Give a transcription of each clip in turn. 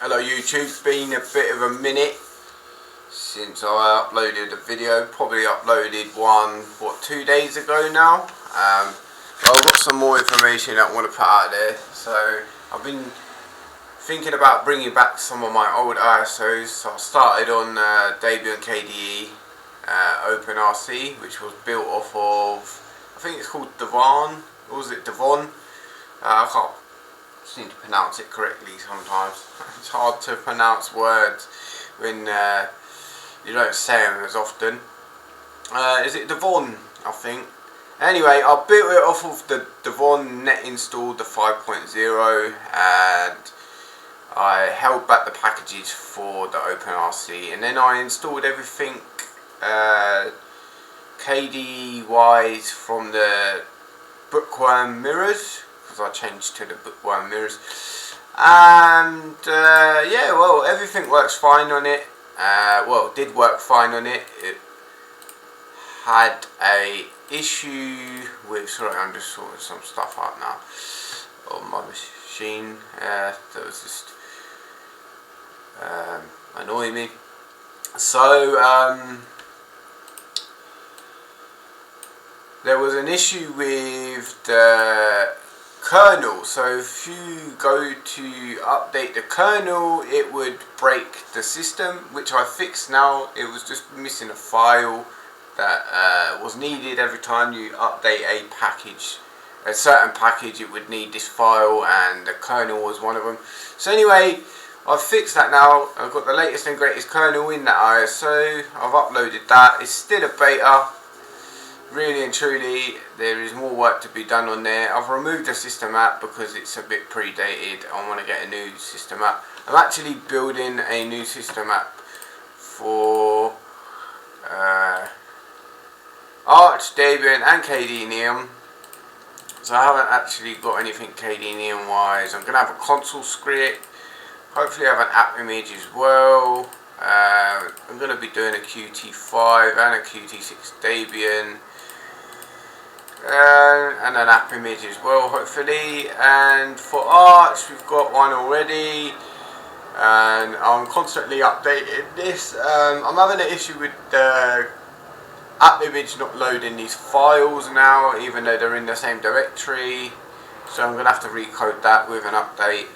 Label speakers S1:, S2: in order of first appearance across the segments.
S1: Hello YouTube, it's been a bit of a minute since I uploaded a video. Probably uploaded one, 2 days ago now. But I've got some more information that I want to put out there. So I've been thinking about bringing back some of my old ISOs. So I started on Debian KDE OpenRC, which was built off of, I think it's called Devon, or was it Devon? I can't seem to pronounce it correctly sometimes. It's hard to pronounce words when you don't say them as often. Is it Devon, I think? Anyway, I built it off of the Devon net installed the 5.0, and I held back the packages for the OpenRC, and then I installed everything KDE wise from the bookworm mirrors, because I changed to the bookworm mirrors, and yeah, well, everything works fine on it. Well, it did work fine on it. It had a issue with, sorry, I'm just sorting some stuff out now on my machine that was just annoying me. So there was an issue with the kernel. So if you go to update the kernel, it would break the system, which I fixed now. It was just missing a file that was needed every time you update a package. A certain package, it would need this file, and the kernel was one of them. So anyway, I've fixed that now. I've got the latest and greatest kernel in that ISO. I've uploaded that. It's still a beta. Really and truly, there is more work to be done on there. I've removed the systemapp because it's a bit predated. I want to get a new systemapp. I'm actually building a new systemapp for Arch, Debian and KDE Neon. So I haven't actually got anything KDE Neon wise. I'm going to have a console script. Hopefully I have an app image as well. I'm going to be doing a Qt5 and a Qt6 Debian. And an app image as well, hopefully. And for Arch, we've got one already, and I'm constantly updating this. I'm having an issue with the app image not loading these files now, even though they're in the same directory. So I'm going to have to recode that with an update.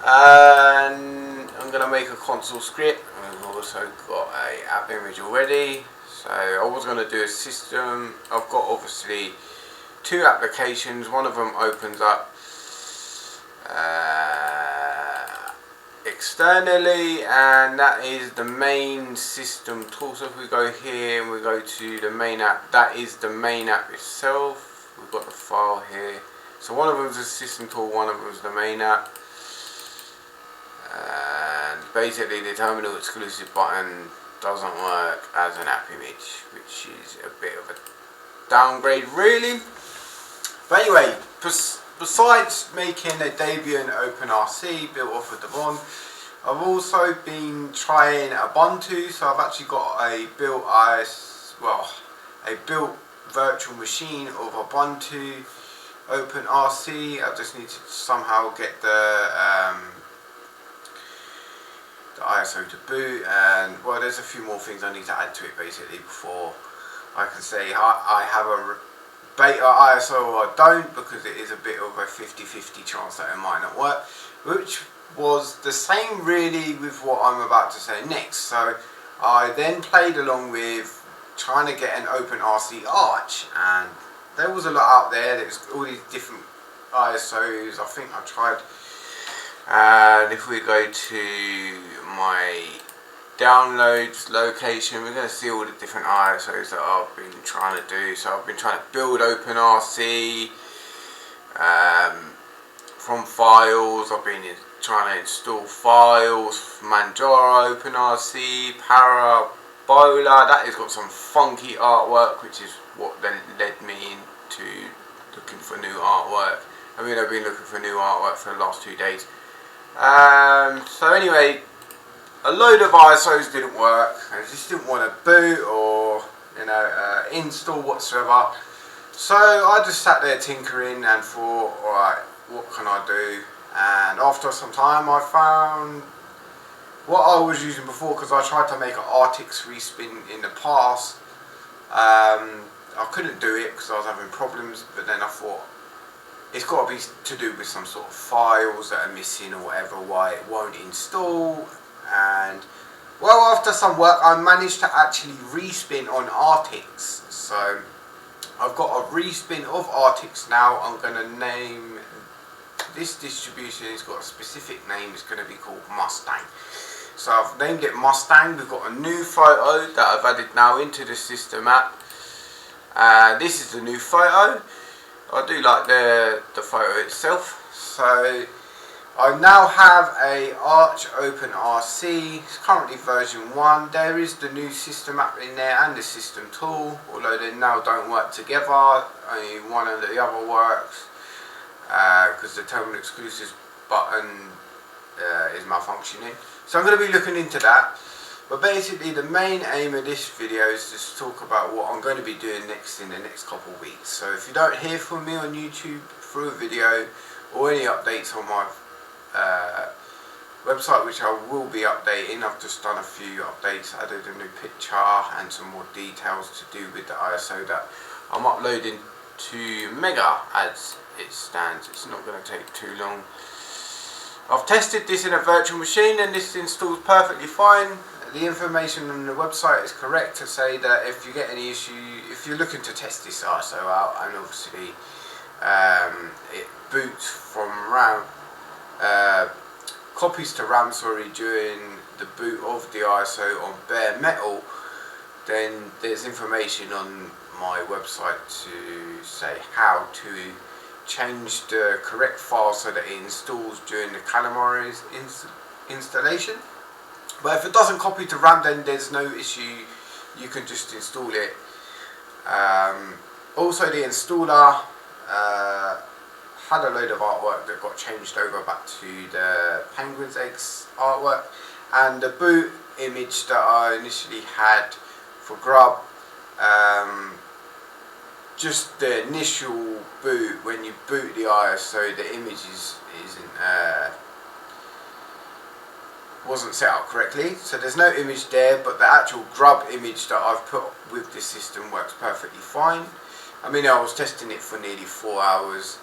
S1: And I'm going to make a console script. I've also got an app image already. So I was going to do a system. I've got obviously two applications. One of them opens up externally, and that is the main system tool. So if we go here and we go to the main app, that is the main app itself. We've got the file here. So one of them is a system tool, one of them is the main app. And basically the terminal exclusive button doesn't work as an app image, which is a bit of a downgrade really. But anyway, besides making a Debian OpenRC built off of Devon, I've also been trying Ubuntu. So I've actually got a built a built virtual machine of Ubuntu OpenRC. I just need to somehow get the ISO to boot, and well, there's a few more things I need to add to it basically before I can say I have a beta ISO or I don't, because it is a bit of a 50-50 chance that it might not work, which was the same really with what I'm about to say next. So I then played along with trying to get an OpenRC Arch, and there was a lot out there. There's all these different ISOs. I think I tried. And if we go to my downloads location, we're going to see all the different ISOs that I've been trying to do. So I've been trying to build OpenRC from files. I've been trying to install files, Manjaro, OpenRC, Parabola. That has got some funky artwork, which is what then led me into looking for new artwork. I mean, I've been looking for new artwork for the last 2 days. So anyway, a load of ISOs didn't work. I just didn't want to boot or install whatsoever. So I just sat there tinkering and thought, alright, what can I do? And after some time I found what I was using before, because I tried to make an Artix respin in the past, I couldn't do it because I was having problems, but then I thought it's got to be to do with some sort of files that are missing or whatever, why it won't install. And well, after some work I managed to actually respin on Artix. So I've got a respin of Artix now. I'm going to name this distribution, it's got a specific name, it's going to be called Mustang. So I've named it Mustang. We've got a new photo that I've added now into the systemapp. This is the new photo. I do like the photo itself. So I now have a Arch OpenRC. It's currently version 1. There is the new systemapp in there and the system tool, although they now don't work together. Only one and the other works because the terminal exclusives button is malfunctioning. So I'm going to be looking into that. But basically the main aim of this video is just to talk about what I'm going to be doing next in the next couple of weeks. So if you don't hear from me on YouTube through a video or any updates on my website, which I will be updating, I've just done a few updates, added a new picture and some more details to do with the ISO that I'm uploading to Mega as it stands. It's not going to take too long. I've tested this in a virtual machine and this installs perfectly fine. The information on the website is correct to say that if you get any issue, if you're looking to test this ISO out, and obviously it boots from RAM, copies to RAM, sorry, during the boot of the ISO on bare metal, then there's information on my website to say how to change the correct file so that it installs during the calamares installation. But if it doesn't copy to RAM, then there's no issue, you can just install it. Also the installer had a load of artwork that got changed over back to the penguin's eggs artwork, and the boot image that I initially had for Grub, just the initial boot, when you boot the ISO, the image wasn't set up correctly, so there's no image there, but the actual Grub image that I've put with this system works perfectly fine. I mean, I was testing it for nearly 4 hours,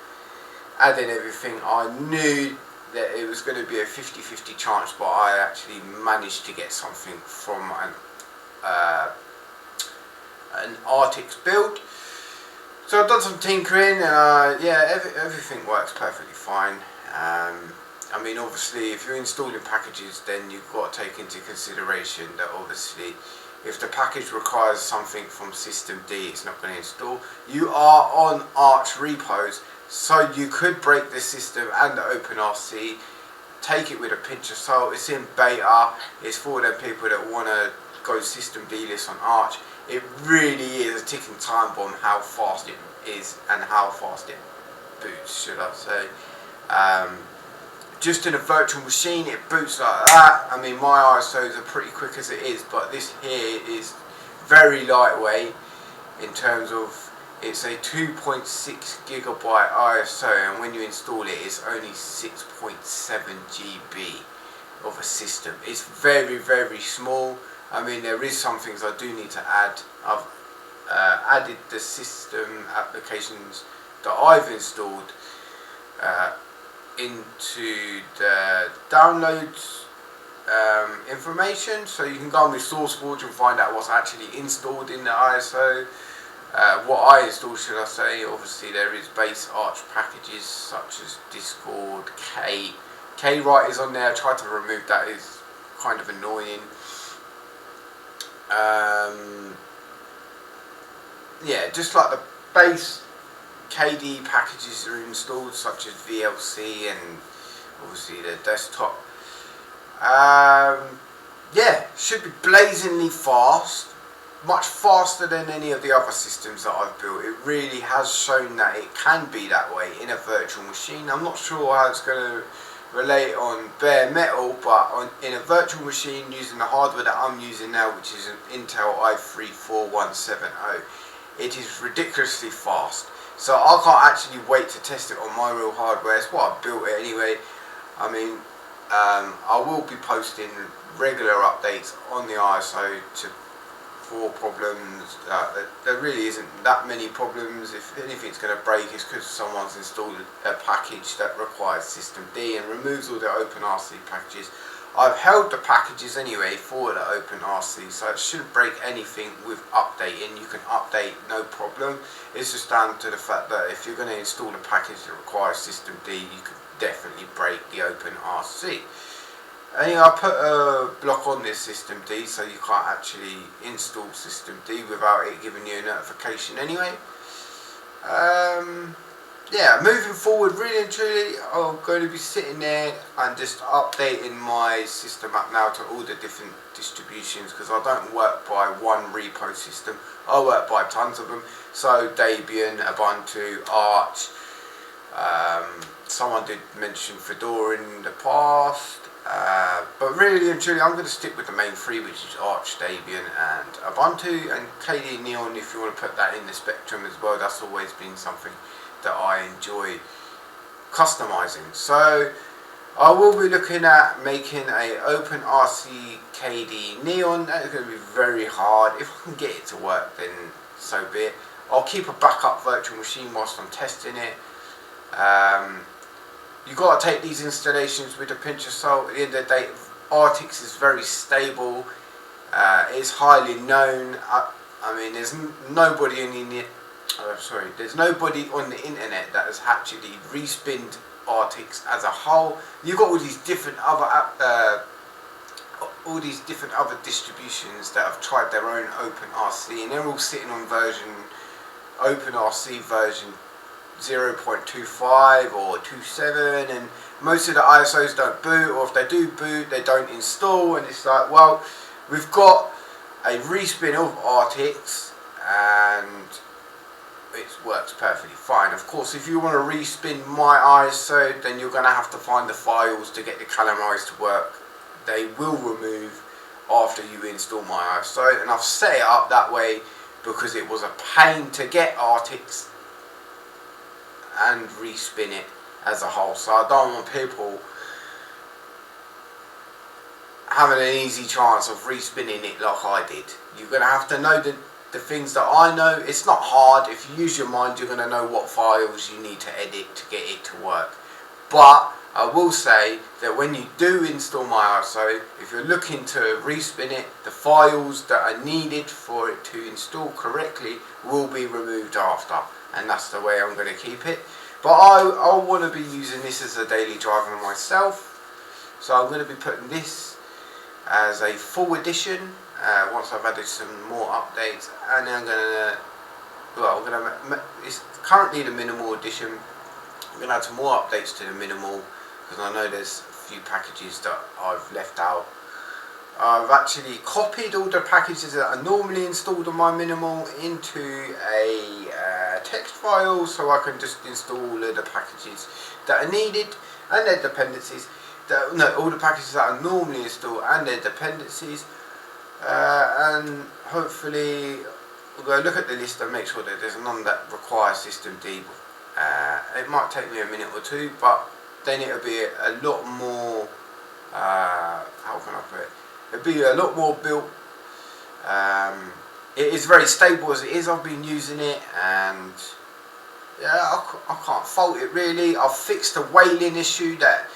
S1: adding everything. I knew that it was going to be a 50-50 chance, but I actually managed to get something from an Artix build. So I've done some tinkering, and yeah, everything works perfectly fine. I mean, obviously, if you're installing packages, then you've got to take into consideration that obviously, if the package requires something from systemd, it's not going to install. You are on Arch Repos, so you could break the system and the OpenRC. Take it with a pinch of salt. It's in beta. It's for them people that want to go systemd-less on Arch. It really is a ticking time bomb how fast it is and how fast it boots, should I say. Just in a virtual machine it boots like that. I mean, my ISOs are pretty quick as it is, but this here is very lightweight in terms of it's a 2.6 gigabyte ISO, and when you install it, it's only 6.7 GB of a system. It's very, very small. I mean, there is some things I do need to add. I've added the system applications that I've installed into the downloads information, so you can go on with SourceForge and find out what's actually installed in the ISO. What I installed, should I say. Obviously there is base Arch packages such as Discord, Kwrite is on there. I tried to remove that, it's kind of annoying. Yeah, just like the base KDE packages are installed, such as VLC and obviously the desktop. Yeah, should be blazingly fast, much faster than any of the other systems that I've built. It really has shown that it can be that way in a virtual machine. I'm not sure how it's going to relate on bare metal, but in a virtual machine using the hardware that I'm using now, which is an Intel i3-4170, it is ridiculously fast. So I can't actually wait to test it on my real hardware. It's what I built it anyway. I mean, I will be posting regular updates on the ISO for problems. There really isn't that many problems. If anything's going to break, it's because someone's installed a package that requires systemd and removes all the OpenRC packages. I've held the packages anyway for the OpenRC, so it shouldn't break anything with updating. You can update, no problem. It's just down to the fact that if you're going to install a package that requires systemd, you could definitely break the OpenRC. Anyway, I put a block on this systemd, so you can't actually install systemd without it giving you a notification anyway. Yeah, moving forward, really and truly, I'm going to be sitting there and just updating my systemapp now to all the different distributions, because I don't work by one repo system, I work by tons of them. So Debian, Ubuntu, Arch, someone did mention Fedora in the past, but really and truly I'm going to stick with the main three, which is Arch, Debian and Ubuntu, and KDE Neon if you want to put that in the spectrum as well. That's always been something that I enjoy customizing. So I will be looking at making a OpenRC KDE Neon. That is going to be very hard. If I can get it to work, then so be it. I'll keep a backup virtual machine whilst I'm testing it. You've got to take these installations with a pinch of salt. At the end of the day, Artix is very stable. It's highly known. I mean, there's nobody in the there's nobody on the internet that has actually respinned Artix as a whole. You've got all these different other distributions that have tried their own OpenRC, and they're all sitting on OpenRC version 0.25 or 2.7, and most of the ISOs don't boot, or if they do boot, they don't install. And it's like, well, we've got a respin of Artix and it works perfectly fine. Of course, if you want to respin my ISO, then you're going to have to find the files to get the calamares to work. They will remove after you install my ISO, and I've set it up that way because it was a pain to get Artix and respin it as a whole. So I don't want people having an easy chance of respinning it like I did. You're going to have to know the things that I know. It's not hard. If you use your mind, you're going to know what files you need to edit to get it to work. But I will say that when you do install my ISO, if you're looking to respin it, the files that are needed for it to install correctly will be removed after, and that's the way I'm going to keep it. But I want to be using this as a daily driver myself, so I'm going to be putting this as a full edition once I've added some more updates, and then it's currently the minimal edition. I'm going to add some more updates to the minimal, because I know there's a few packages that I've left out. I've actually copied all the packages that are normally installed on my minimal into a text file, so I can just install all of the packages that are needed and their dependencies. All the packages that are normally installed and their dependencies, and hopefully we'll go look at the list and make sure that there's none that require systemd. It might take me a minute or two, but then it'll be a lot more, how can I put it? It'll be a lot more built. It is very stable as it is. I've been using it, and yeah, I can't fault it really. I've fixed the wayland issue that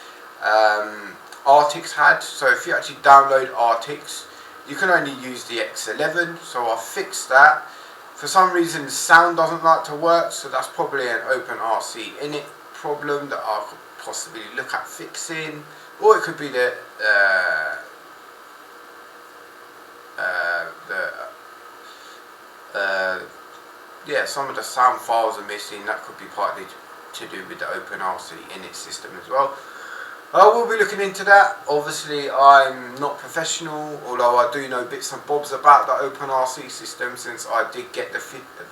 S1: Artix had. So if you actually download Artix, you can only use the X11. So I fixed that. For some reason, sound doesn't like to work, so that's probably an OpenRC init problem that I could possibly look at fixing, or it could be some of the sound files are missing. That could be partly to do with the OpenRC init system as well. I will be looking into that. Obviously, I'm not professional, although I do know bits and bobs about the OpenRC system, since I did get the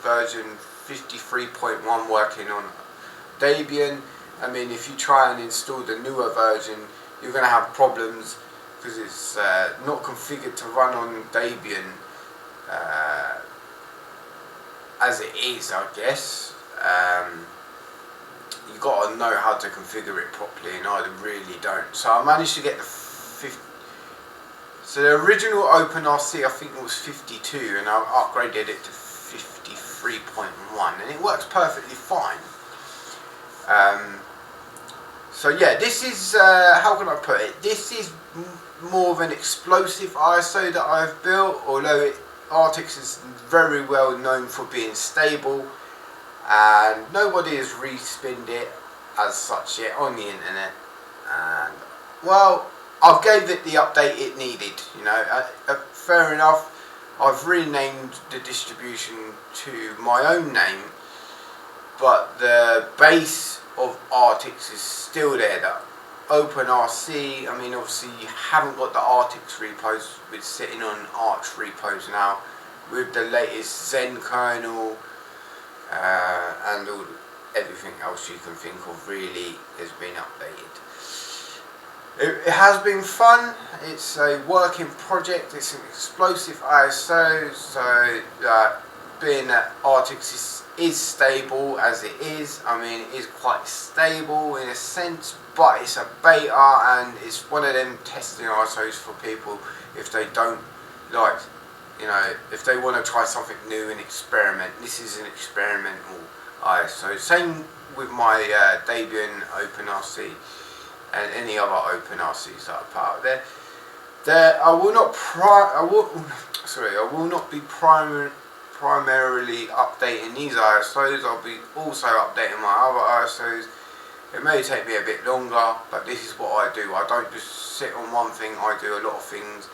S1: version 53.1 working on Debian. I mean, if you try and install the newer version, you're going to have problems because it's not configured to run on Debian as it is, I guess. you got to know how to configure it properly, and I really don't. So I managed to get the 50. So the original OpenRC I think it was 52, and I upgraded it to 53.1, and it works perfectly fine. So yeah, this is, how can I put it, this is more of an explosive ISO that I've built, although Artix is very well known for being stable, and nobody has respinned it as such yet on the internet. And well, I've gave it the update it needed, you know. Fair enough, I've renamed the distribution to my own name, but the base of Artix is still there. That OpenRC, I mean, obviously you haven't got the Artix repos, it's sitting on Arch Repos now with the latest-zen kernel, and everything else you can think of really has been updated. It has been fun. It's a working project. It's an explosive ISO, so being that Artix is stable as it is, I mean, it is quite stable in a sense, but it's a beta, and it's one of them testing ISOs for people if they don't like, you know, if they want to try something new and experiment. This is an experimental ISO. Same with my debuting OpenRC and any other OpenRCs that I put out there. I will not be primarily updating these ISOs. I'll be also updating my other ISOs. It may take me a bit longer, but this is what I do. I don't just sit on one thing. I do a lot of things.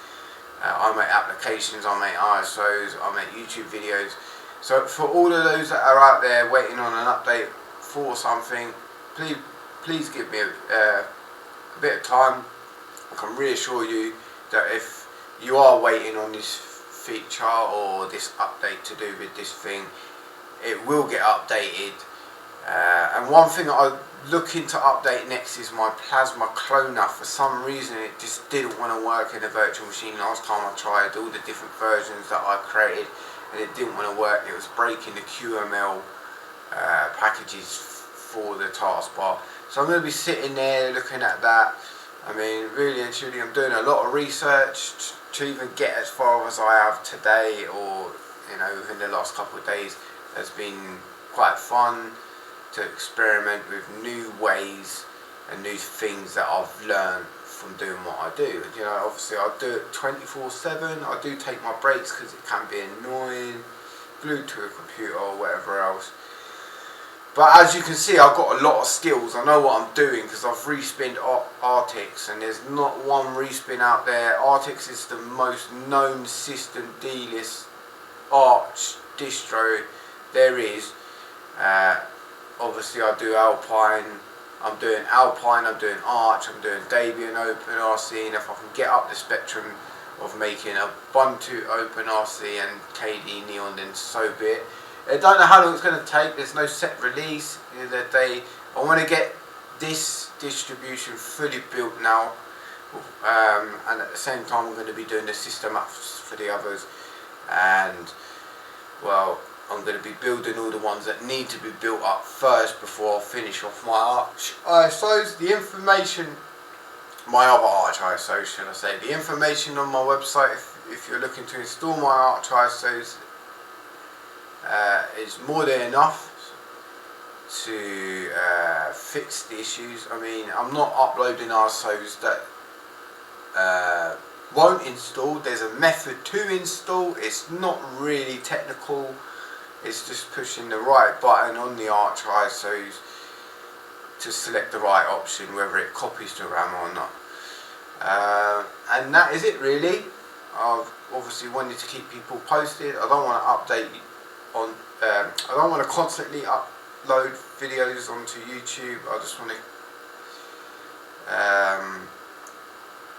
S1: I make applications, I make ISOs, I make YouTube videos. So for all of those that are out there waiting on an update for something, please give me a bit of time. I can reassure you that if you are waiting on this feature or this update to do with this thing, it will get updated. And one thing I'm looking to update next is my plasma cloner. For some reason it just didn't want to work in a virtual machine. Last time I tried all the different versions that I created, and it didn't want to work. It was breaking the QML packages for the taskbar. So I'm going to be sitting there looking at that. I mean, really and truly, I'm doing a lot of research to even get as far as I have today, or you know, within the last couple of days. It's been quite fun to experiment with new ways and new things that I've learned from doing what I do. You know, obviously I do it 24/7. I do take my breaks because it can be annoying, glued to a computer or whatever else. But as you can see, I've got a lot of skills. I know what I'm doing because I've respinned Artix, and there's not one respin out there. Artix is the most known system D-list Arch distro there is. Obviously I do Alpine, I'm doing Arch, I'm doing Debian OpenRC, and if I can get up the spectrum of making a Ubuntu OpenRC and KDE Neon, then so be it. I don't know how long it's going to take. There's no set release. I want to get this distribution fully built now, and at the same time I'm going to be doing the systemaps for the others, and well, I'm going to be building all the ones that need to be built up first before I finish off my Arch ISOs. The information, my other Arch ISOs should I say, the information on my website if you're looking to install my Arch ISOs is more than enough to fix the issues. I mean, I'm not uploading ISOs that won't install. There's a method to install. It's not really technical. It's just pushing the right button on the Arch ISOs to select the right option, whether it copies to RAM or not. And that is it really. I've obviously wanted to keep people posted. I don't want to update on. I don't want to constantly upload videos onto YouTube. I just want to.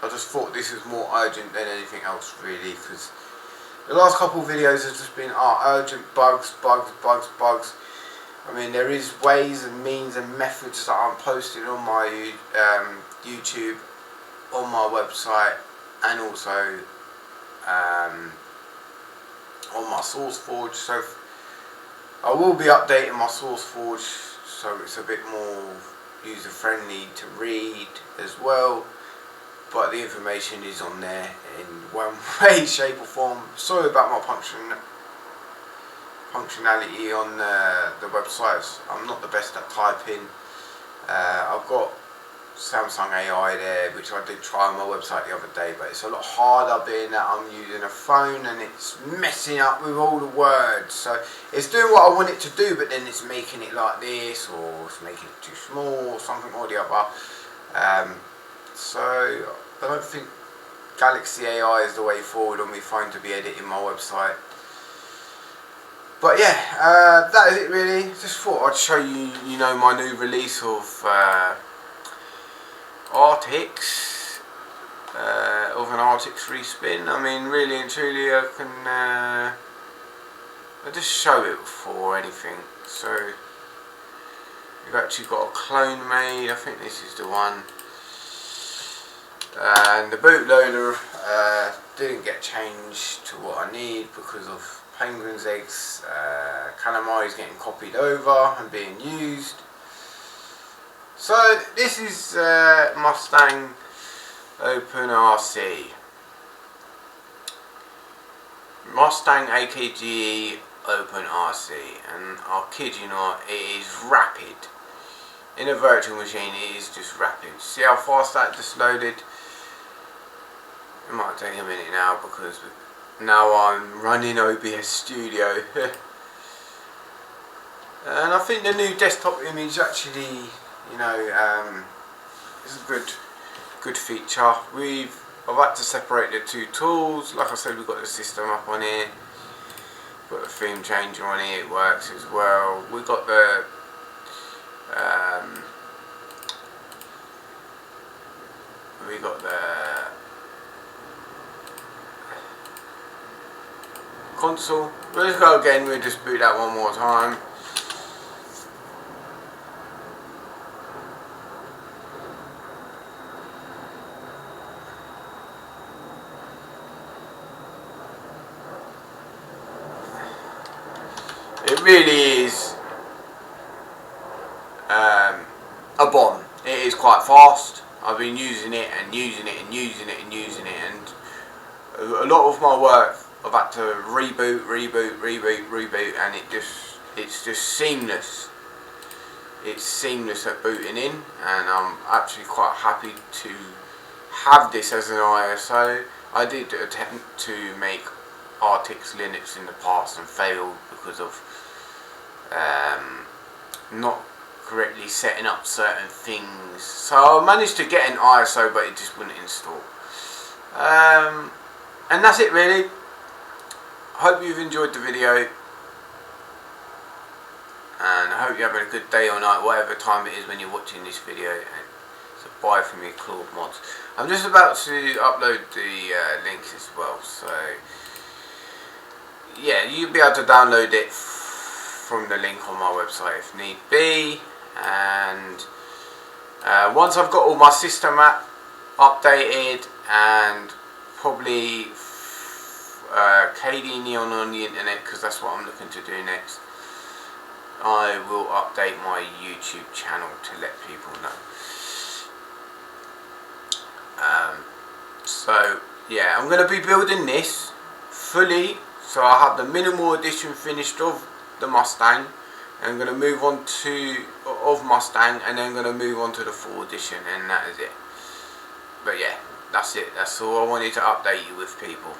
S1: I just thought this was more urgent than anything else really, because the last couple of videos have just been urgent bugs. I mean, there is ways and means and methods that I'm posting on my YouTube, on my website, and also on my SourceForge. So I will be updating my SourceForge so it's a bit more user friendly to read as well, but the information is on there in one way, shape or form. Sorry about my functionality on the websites. I'm not the best at typing. I've got Samsung AI there, which I did try on my website the other day, but it's a lot harder being that I'm using a phone and it's messing up with all the words. So it's doing what I want it to do, but then it's making it like this, or it's making it too small, or something or the other. So I don't think Galaxy AI is the way forward on my phone to be editing my website. But yeah, that is it really. Just thought I'd show you, my new release of Artix, of an Artix respin. I mean, really and truly, I just show it before anything. So we've actually got a clone made. I think this is the one. And the bootloader didn't get changed to what I need because of penguins' eggs, calamares getting copied over and being used. So this is Mustang OpenRC, Mustang AKGE OpenRC, and I'll kid you not, it is rapid. In a virtual machine, it is just rapid. See how fast that just loaded? It might take a minute now because now I'm running OBS Studio. And I think the new desktop image actually, is a good feature. I've had to separate the two tools. Like I said, we've got the systemapp on here, got the theme changer on here, it works as well. We've got the console. Let's go again, we'll just boot that one more time. It really is a bomb. It is quite fast. I've been using it and using it and using it and using it, and a lot of my work I've had to reboot, and it's just seamless. It's seamless at booting in, and I'm actually quite happy to have this as an ISO. I did attempt to make Artix Linux in the past and failed because of not correctly setting up certain things. So I managed to get an ISO, but it just wouldn't install. And that's it really. Hope you've enjoyed the video, and I hope you're having a good day or night, whatever time it is when you're watching this video. So bye from me, Claude Mods. I'm just about to upload the links as well, so yeah, you'll be able to download it from the link on my website if need be. And once I've got all my systemapp updated and probably KD Neon on the internet, because that's what I'm looking to do next, I will update my YouTube channel to let people know. So yeah, I'm going to be building this fully, so I have the minimal edition finished of the Mustang. I'm going to move on to Mustang, and then I'm going to move on to the full edition, and that is it. But yeah, that's it. That's all I wanted to update you with, people.